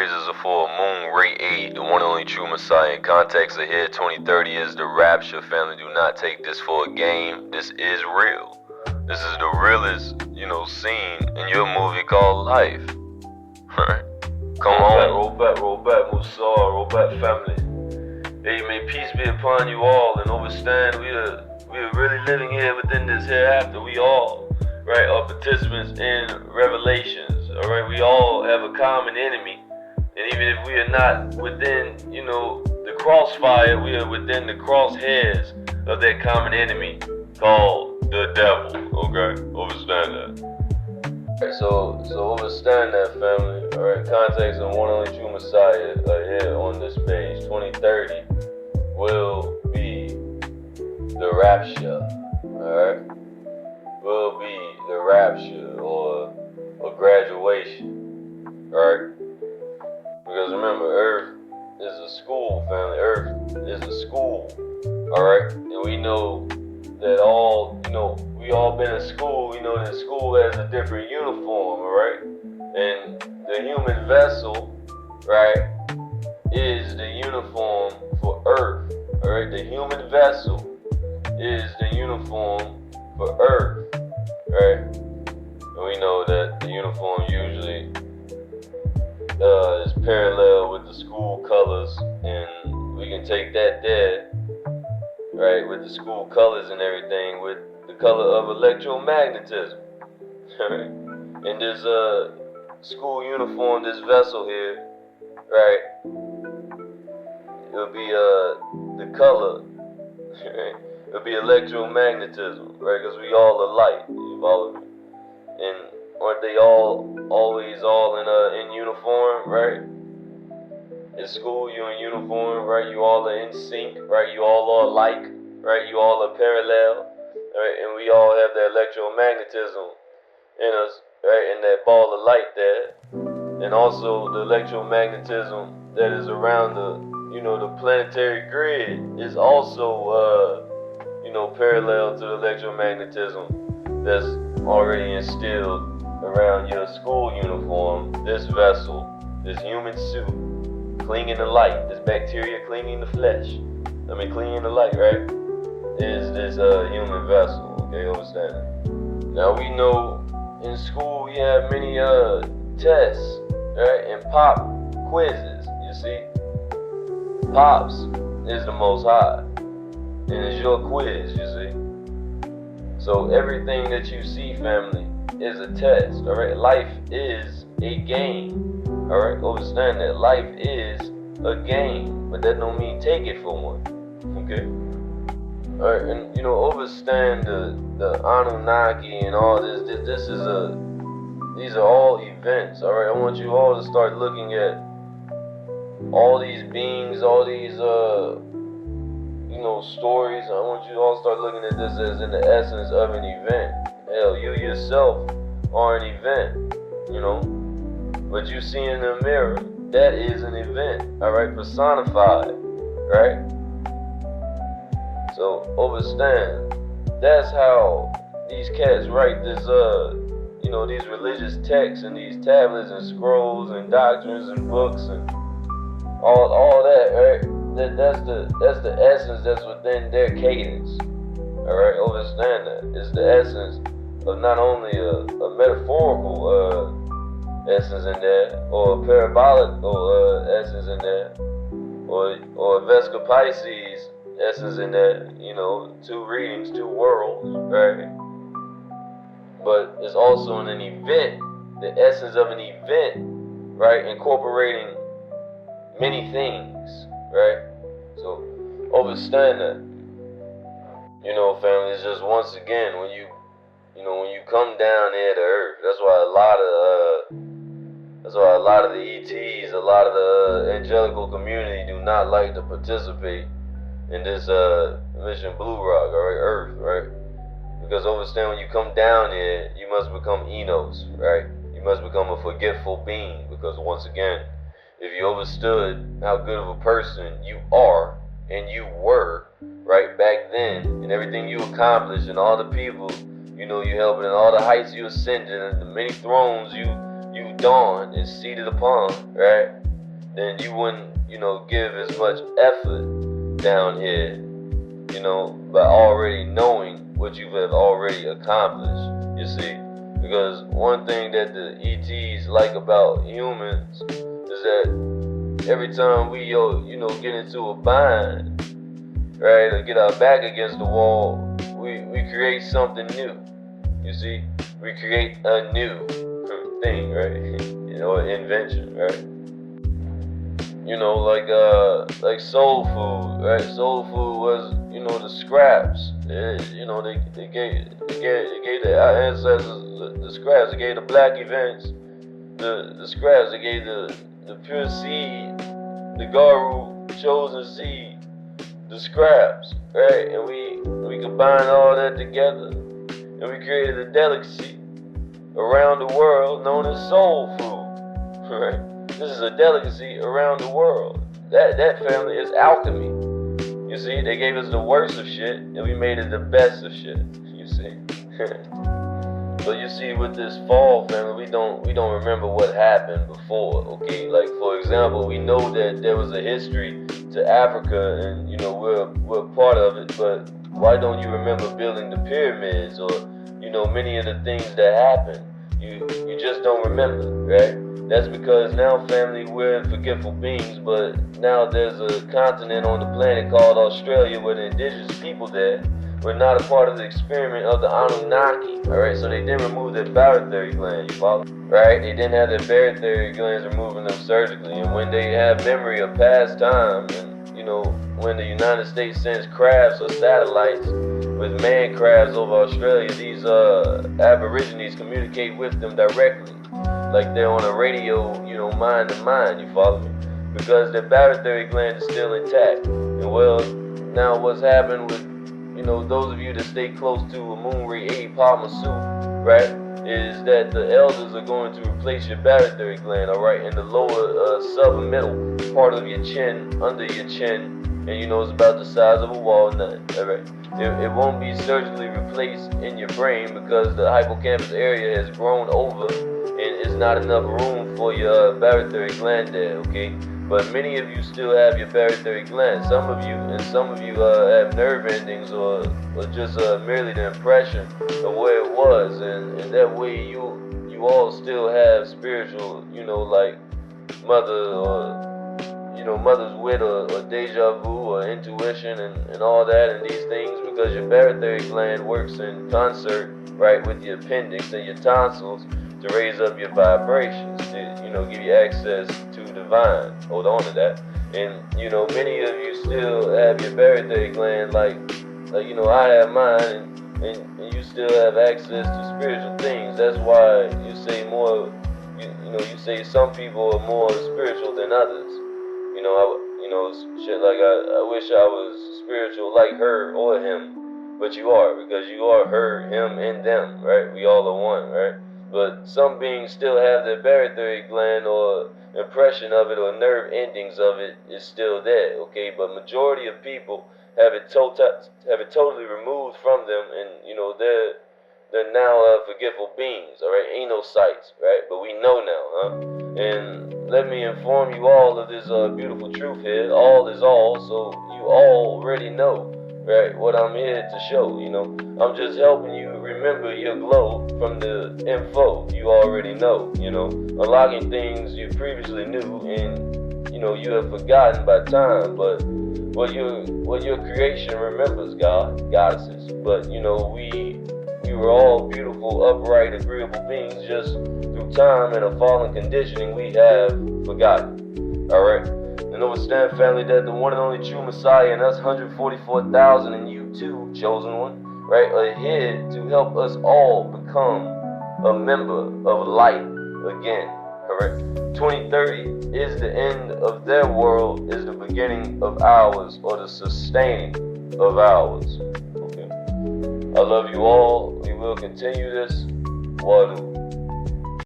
praises are for Amun Rayay, the one and only true Messiah. In context ahead, 2030 is the rapture. Family, do not take this for a game. This is real. This is the realest, scene in your movie called Life. Alright? Come on. Roll back, Musa, roll back, family. Hey, may peace be upon you all and overstand we are really living here within this hereafter. We all, right, are participants in revelations. Alright, we all have a common enemy. And even if we are not within, the crossfire, we are within the crosshairs of that common enemy called the devil. Okay? Understand that. Alright, so understand that, family. Alright, context of one only true Messiah here on this page. 2030 will be the rapture. Alright? Will be the rapture or graduation. Alright? Because remember, Earth is a school, family. Earth is a school. Alright? And we know that we all been in school. We know that school has a different uniform, alright? And the human vessel, right, is the uniform for Earth. Alright? The human vessel is the uniform for Earth. Right? And we know that the uniform usually is parallel with the school colors, and we can take that there, right, with the school colors and everything, with the color of electromagnetism. Right? And this school uniform, this vessel here, right, it'll be the color, right? It'll be electromagnetism, right? Because we all are light, you follow me? And aren't they always in uniform, right? In school, you're in uniform, right? You all are in sync, right? You all are alike, right? You all are parallel, right? And we all have that electromagnetism in us, right? And that ball of light there. And also the electromagnetism that is around the planetary grid is also, parallel to the electromagnetism that's already instilled around your school uniform, this vessel, this human suit, clinging to light, this bacteria clinging to flesh, clinging to light, right, is this human vessel, okay, understand? Now we know in school we have many tests, right, and pop quizzes, you see. Pops is the most high. And it's your quiz, you see. So everything that you see, family, is a test, alright? Life is a game, alright? Understand that life is a game, but that don't mean take it for one, okay? Alright, and understand the Anunnaki and all this. These are all events, alright? I want you all to start looking at all these beings, all these stories. I want you to all start looking at this as in the essence of an event. Hell, you yourself are an event, What you see in the mirror, that is an event, alright, personified, right? So, understand, that's how these cats write this, these religious texts and these tablets and scrolls and doctrines and books and all that, right? That's the essence that's within their cadence. Alright, understand that. It's the essence of not only a metaphorical essence in there, or a parabolical essence in there, or a Vesca Pisces essence in there, two readings, two worlds, right? But it's also in an event, the essence of an event, right, incorporating many things, right? So understand that. Family, it's just once again when you come down here to Earth. That's why a lot of the ETs, a lot of the angelical community do not like to participate in this Mission Blue Rock, alright, Earth, right? Because understand, when you come down here, you must become Enos, right? You must become a forgetful being, because once again, if you understood how good of a person you are and you were, right, back then, and everything you accomplished and all the people, you helped, and all the heights you ascended and the many thrones you donned and seated upon, right? then you wouldn't, give as much effort down here, by already knowing what you have already accomplished, you see. Because one thing that the ETs like about humans is that every time we, get into a bind, right, or get our back against the wall, we create something new, you see. We create a new thing, right, invention, right. Like soul food, right? Soul food was, the scraps. They gave our ancestors the scraps. They gave the black events the scraps. They gave the pure seed, the Garu chosen seed, the scraps, right? And we combined all that together, and we created a delicacy around the world known as soul food, right? This is a delicacy around the world. That family is alchemy. You see, they gave us the worst of shit, and we made it the best of shit. You see. But you see, with this fall family, we don't remember what happened before. Okay, like for example, we know that there was a history to Africa, and we're part of it. But why don't you remember building the pyramids, or many of the things that happened? You just don't remember, right? That's because now, family, we're forgetful beings, but now there's a continent on the planet called Australia where the indigenous people there were not a part of the experiment of the Anunnaki, alright? So they didn't remove their barytheric gland, you follow? Right? They didn't have their barytheric glands removing them surgically, and when they have memory of past time, and when the United States sends crafts or satellites with man crafts over Australia, these aborigines communicate with them directly. Like they're on a radio, mind to mind, you follow me? Because their barytheric gland is still intact. And well, now what's happened with, those of you that stay close to Amun Rayay Palmasu, right, is that the elders are going to replace your barytheric gland, alright, in the lower sub-middle part of your chin, under your chin, and it's about the size of a walnut, alright? It won't be surgically replaced in your brain because the hippocampus area has grown over and it's not enough room for your barytheric gland there, okay? But many of you still have your barytheric gland. Some of you have nerve endings or just merely the impression of where it was, and that way you all still have spiritual, like mother or mother's wit or deja vu or intuition and all that and these things, because your barytheric gland works in concert, right, with your appendix and your tonsils to raise up your vibrations, to give you access to divine. Hold on to that. And many of you still have your barytheric gland like I have mine, and you still have access to spiritual things. That's why you say more. You say some people are more spiritual than others. Shit like I wish I was spiritual like her or him, but you are, because you are her, him, and them, right? We all are one, right? But some beings still have their barytheric gland or impression of it or nerve endings of it is still there, okay? But majority of people have it totally removed from them, and they're now forgetful beings, all right? Ain't no sights, right? But we know now, huh? And let me inform you all of this beautiful truth here. All is all, so you already know, right, what I'm here to show. I'm just helping you remember your glow from the info you already know. Unlocking things you previously knew and you have forgotten by time. But what your creation remembers, goddesses. But we were all beautiful, upright, agreeable beings. Just through time and a fallen conditioning, we have forgotten. Alright? And understand, family, that the one and only true Messiah and us 144,000 and you too, chosen one, right, are here to help us all become a member of light again. Alright? 2030 is the end of their world, is the beginning of ours, or the sustaining of ours. Okay? I love you all. We will continue this. Wadu.